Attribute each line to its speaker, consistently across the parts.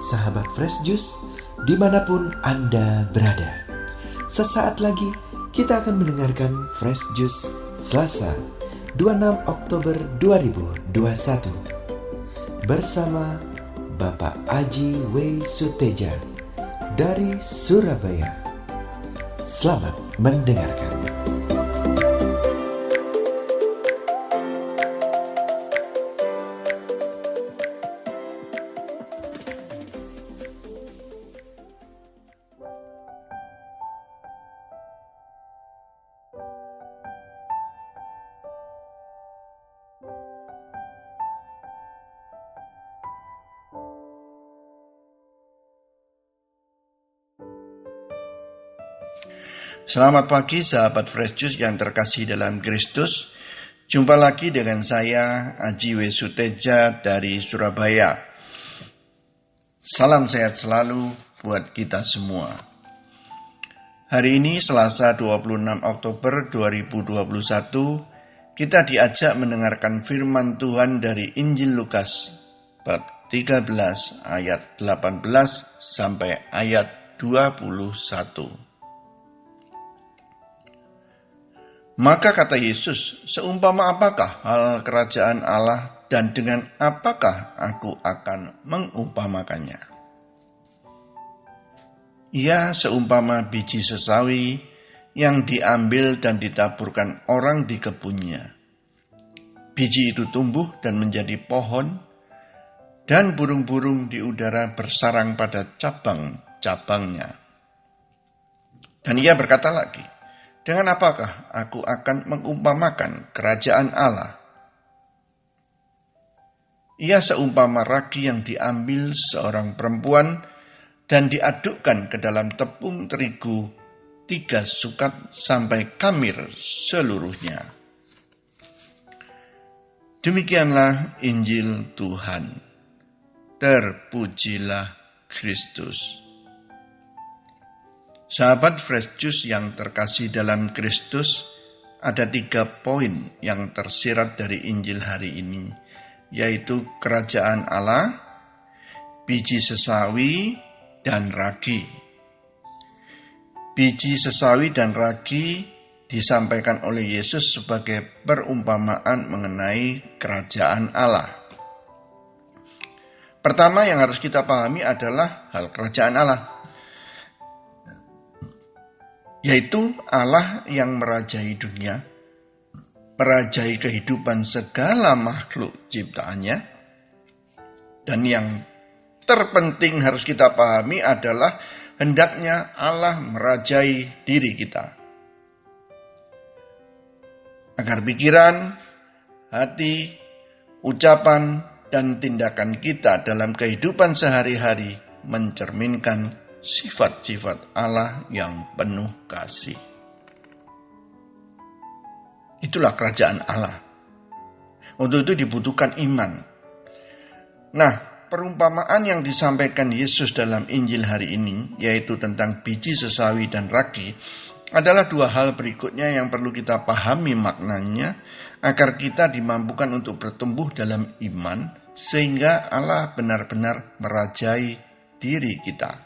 Speaker 1: sahabat Fresh Juice, dimanapun Anda berada. Sesaat lagi kita akan mendengarkan Fresh Juice Selasa 26 Oktober 2021 bersama Bapak Aji W. Suteja dari Surabaya. Selamat mendengarkan.
Speaker 2: Selamat pagi sahabat Fresh Juice yang terkasih dalam Kristus. Jumpa lagi dengan saya Aji W. Suteja dari Surabaya. Salam sehat selalu buat kita semua. Hari ini Selasa 26 Oktober 2021, kita diajak mendengarkan firman Tuhan dari Injil Lukas bab 13 ayat 18 sampai ayat 21. Maka kata Yesus, seumpama apakah hal kerajaan Allah dan dengan apakah aku akan mengumpamakannya? Ia seumpama biji sesawi yang diambil dan ditaburkan orang di kebunnya. Biji itu tumbuh dan menjadi pohon, dan burung-burung di udara bersarang pada cabang-cabangnya. Dan ia berkata lagi, dengan apakah aku akan mengumpamakan kerajaan Allah? Ia seumpama ragi yang diambil seorang perempuan dan diadukkan ke dalam tepung terigu 3 sukat sampai kamir seluruhnya. Demikianlah Injil Tuhan. Terpujilah Kristus. Sahabat Fresh Juice yang terkasih dalam Kristus, ada 3 poin yang tersirat dari Injil hari ini, yaitu kerajaan Allah, biji sesawi, dan ragi. Biji sesawi dan ragi disampaikan oleh Yesus sebagai perumpamaan mengenai kerajaan Allah. Pertama yang harus kita pahami adalah hal kerajaan Allah, yaitu Allah yang merajai dunia, merajai kehidupan segala makhluk ciptaannya, dan yang terpenting harus kita pahami adalah hendaknya Allah merajai diri kita, agar pikiran, hati, ucapan, dan tindakan kita dalam kehidupan sehari-hari mencerminkan sifat-sifat Allah yang penuh kasih. Itulah kerajaan Allah. Untuk itu dibutuhkan iman. Nah, perumpamaan yang disampaikan Yesus dalam Injil hari ini, yaitu tentang biji sesawi dan ragi, adalah 2 hal berikutnya yang perlu kita pahami maknanya, agar kita dimampukan untuk bertumbuh dalam iman, sehingga Allah benar-benar merajai diri kita.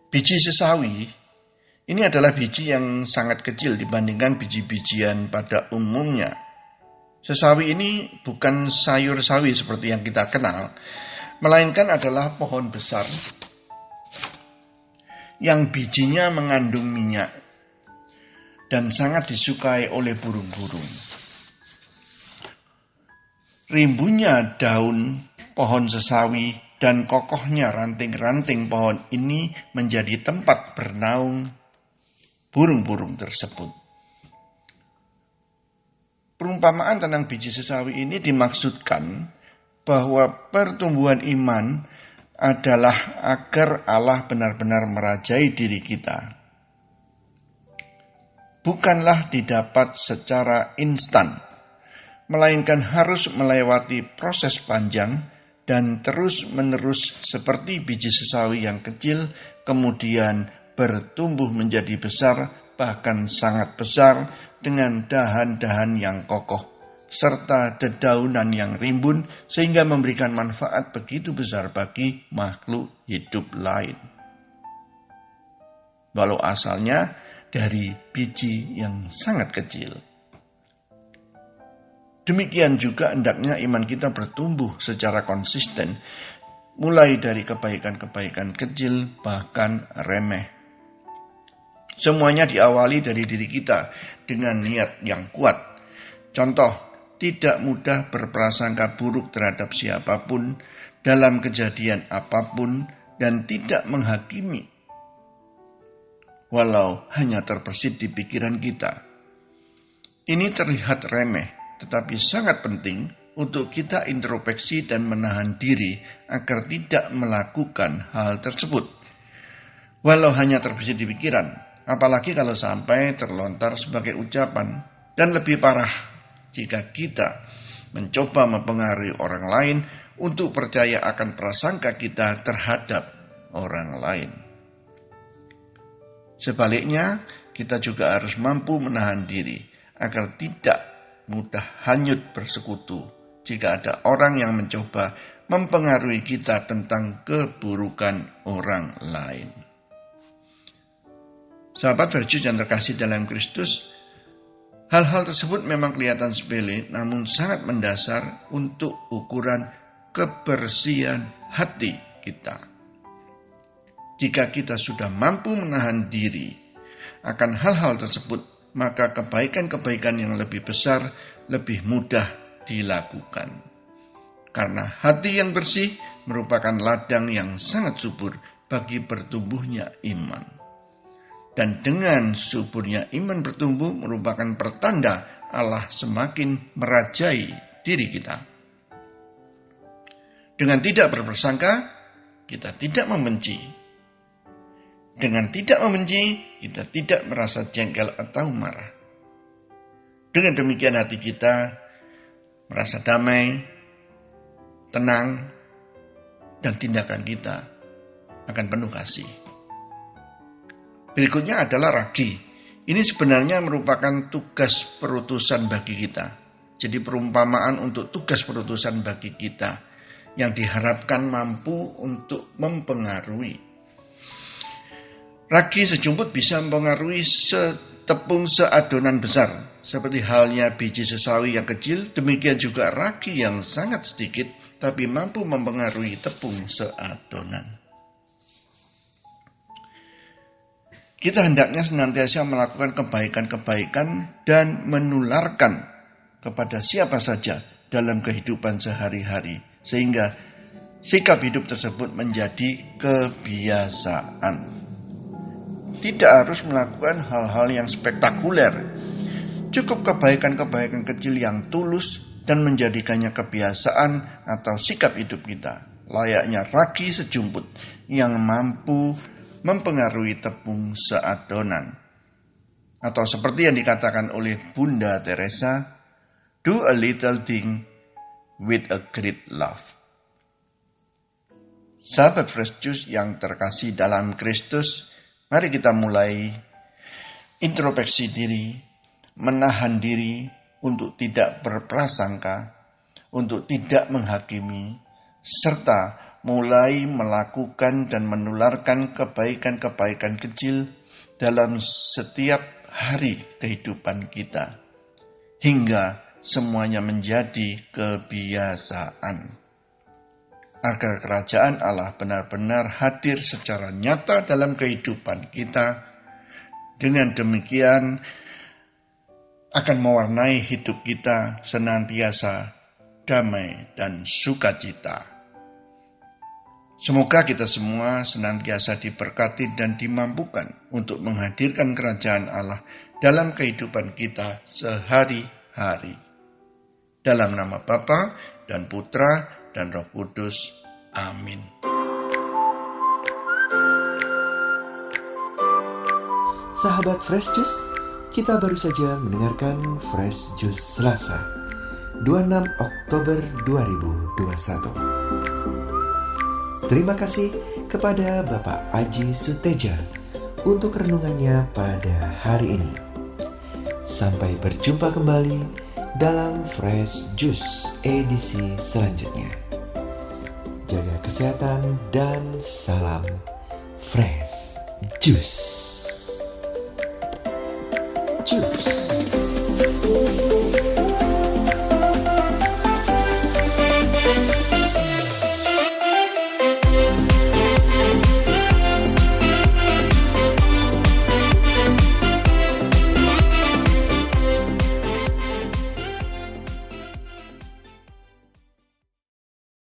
Speaker 2: Biji sesawi ini adalah biji yang sangat kecil dibandingkan biji-bijian pada umumnya. Sesawi ini bukan sayur sawi seperti yang kita kenal, melainkan adalah pohon besar yang bijinya mengandung minyak dan sangat disukai oleh burung-burung. Rimbunnya daun pohon sesawi dan kokohnya ranting-ranting pohon ini menjadi tempat bernaung burung-burung tersebut. Perumpamaan tentang biji sesawi ini dimaksudkan bahwa pertumbuhan iman adalah agar Allah benar-benar merajai diri kita. Bukanlah didapat secara instan, melainkan harus melewati proses panjang dan terus-menerus seperti biji sesawi yang kecil, kemudian bertumbuh menjadi besar, bahkan sangat besar, dengan dahan-dahan yang kokoh serta dedaunan yang rimbun sehingga memberikan manfaat begitu besar bagi makhluk hidup lain. Walau asalnya dari biji yang sangat kecil. Demikian juga hendaknya iman kita bertumbuh secara konsisten, mulai dari kebaikan-kebaikan kecil bahkan remeh. Semuanya diawali dari diri kita dengan niat yang kuat. Contoh, tidak mudah berprasangka buruk terhadap siapapun dalam kejadian apapun dan tidak menghakimi, walau hanya terbersit di pikiran kita. Ini terlihat remeh, tetapi sangat penting untuk kita introspeksi dan menahan diri agar tidak melakukan hal tersebut. Walau hanya terbersit di pikiran, apalagi kalau sampai terlontar sebagai ucapan, dan lebih parah jika kita mencoba mempengaruhi orang lain untuk percaya akan prasangka kita terhadap orang lain. Sebaliknya, kita juga harus mampu menahan diri agar tidak mudah hanyut bersekutu jika ada orang yang mencoba mempengaruhi kita tentang keburukan orang lain. Sahabat First Juice yang terkasih dalam Kristus, hal-hal tersebut memang kelihatan sepele, namun sangat mendasar untuk ukuran kebersihan hati kita. Jika kita sudah mampu menahan diri akan hal-hal tersebut, maka kebaikan-kebaikan yang lebih besar lebih mudah dilakukan. Karena hati yang bersih merupakan ladang yang sangat subur bagi bertumbuhnya iman. Dan dengan suburnya iman bertumbuh merupakan pertanda Allah semakin merajai diri kita. Dengan tidak berprasangka, kita tidak membenci. Dengan tidak membenci, kita tidak merasa jengkel atau marah. Dengan demikian hati kita merasa damai, tenang, dan tindakan kita akan penuh kasih. Berikutnya adalah ragi. Ini sebenarnya merupakan tugas perutusan bagi kita. Jadi perumpamaan untuk tugas perutusan bagi kita yang diharapkan mampu untuk mempengaruhi. Ragi sejumput bisa mempengaruhi setepung seadonan besar. Seperti halnya biji sesawi yang kecil, demikian juga ragi yang sangat sedikit tapi mampu mempengaruhi tepung seadonan. Kita hendaknya senantiasa melakukan kebaikan-kebaikan dan menularkan kepada siapa saja dalam kehidupan sehari-hari, sehingga sikap hidup tersebut menjadi kebiasaan. Tidak harus melakukan hal-hal yang spektakuler. Cukup kebaikan-kebaikan kecil yang tulus dan menjadikannya kebiasaan atau sikap hidup kita. Layaknya ragi sejumput yang mampu mempengaruhi tepung seadonan. Atau seperti yang dikatakan oleh Bunda Teresa, do a little thing with a great love. Sahabat Fresh Juice yang terkasih dalam Kristus, mari kita mulai introspeksi diri, menahan diri untuk tidak berprasangka, untuk tidak menghakimi, serta mulai melakukan dan menularkan kebaikan-kebaikan kecil dalam setiap hari kehidupan kita, hingga semuanya menjadi kebiasaan. Agar kerajaan Allah benar-benar hadir secara nyata dalam kehidupan kita. Dengan demikian akan mewarnai hidup kita senantiasa damai dan sukacita. Semoga kita semua senantiasa diberkati dan dimampukan untuk menghadirkan kerajaan Allah dalam kehidupan kita sehari-hari. Dalam nama Bapa dan Putra dan Roh Kudus. Amin.
Speaker 1: Sahabat Fresh Juice, kita baru saja mendengarkan Fresh Juice Selasa, 26 Oktober 2021. Terima kasih kepada Bapak Aji Suteja untuk renungannya pada hari ini. Sampai berjumpa kembali dalam Fresh Juice edisi selanjutnya. Jaga kesehatan dan salam Fresh Juice. Juice.